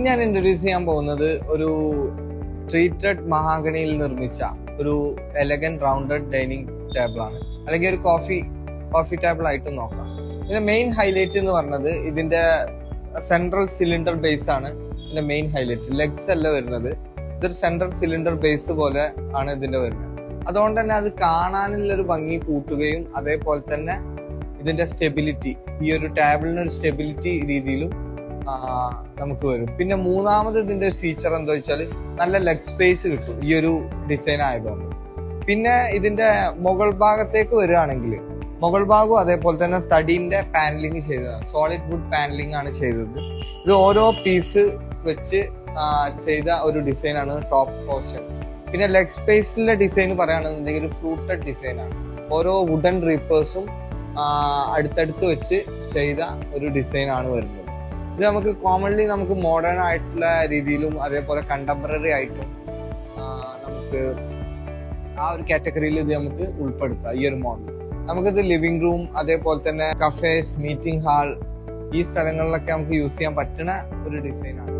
ഞാൻ ഇൻട്രൊഡ്യൂസ് ചെയ്യാൻ പോകുന്നത് ഒരു ട്രീറ്റഡ് മഹാഗണിയിൽ നിർമ്മിച്ച ഒരു എലഗന്റ് റൗണ്ടഡ് ഡൈനിങ് ടേബിൾ ആണ്, അല്ലെങ്കിൽ ഒരു കോഫി ടേബിൾ ആയിട്ട് നോക്കാം. ഇതിന്റെ മെയിൻ ഹൈലൈറ്റ് എന്ന് പറഞ്ഞത് ഇതിന്റെ സെൻട്രൽ സിലിണ്ടർ ബേസ് ആണ്. ഇതിന്റെ മെയിൻ ഹൈലൈറ്റ് ലെഗ്സ് അല്ല വരുന്നത്, ഇതൊരു സെൻട്രൽ സിലിണ്ടർ ബേസ് പോലെ ആണ് ഇതിന്റെ വരുന്നത്. അതുകൊണ്ട് തന്നെ അത് കാണാനുള്ള ഒരു ഭംഗി കൂട്ടുകയും അതേപോലെ തന്നെ ഇതിന്റെ സ്റ്റെബിലിറ്റി, ഈ ഒരു ടേബിളിന് ഒരു സ്റ്റെബിലിറ്റി രീതിയിലും നമുക്ക് വരും. പിന്നെ മൂന്നാമത് ഇതിന്റെ ഫീച്ചർ എന്താ വെച്ചാൽ നല്ല ലെഗ് സ്പേസ് കിട്ടും ഈ ഒരു ഡിസൈൻ ആയതുകൊണ്ട്. പിന്നെ ഇതിന്റെ മുകൾ ഭാഗത്തേക്ക് വരികയാണെങ്കിൽ മുകൾ ഭാഗവും അതേപോലെ തന്നെ തടിന്റെ പാനലിങ് ചെയ്തതാണ്, സോളിഡ് വുഡ് പാനലിംഗ് ആണ് ചെയ്തത്. ഇത് ഓരോ പീസ് വെച്ച് ചെയ്ത ഒരു ഡിസൈൻ ആണ് ടോപ്പ് പോർഷൻ. പിന്നെ ലെഗ് സ്പേസിലെ ഡിസൈൻ പറയുകയാണെന്നുണ്ടെങ്കിൽ ഒരു ഫ്ലൂട്ടഡ് ഡിസൈൻ ആണ്. ഓരോ വുഡൻ റീപ്പേഴ്സും അടുത്തടുത്ത് വെച്ച് ചെയ്ത ഒരു ഡിസൈൻ ആണ് വരുന്നത്. ഇത് നമുക്ക് കോമൺലി നമുക്ക് മോഡേൺ ആയിട്ടുള്ള രീതിയിലും അതേപോലെ കണ്ടംപററി ആയിട്ടും നമുക്ക് ആ ഒരു കാറ്റഗറിയിൽ ഇത് നമുക്ക് ഉൾപ്പെടുത്താം. ഈ ഒരു മോഡൽ നമുക്കിത് ലിവിംഗ് റൂം അതേപോലെ തന്നെ കഫേസ്, മീറ്റിംഗ് ഹാൾ, ഈ സ്ഥലങ്ങളിലൊക്കെ നമുക്ക് യൂസ് ചെയ്യാൻ പറ്റുന്ന ഒരു ഡിസൈനാണ്.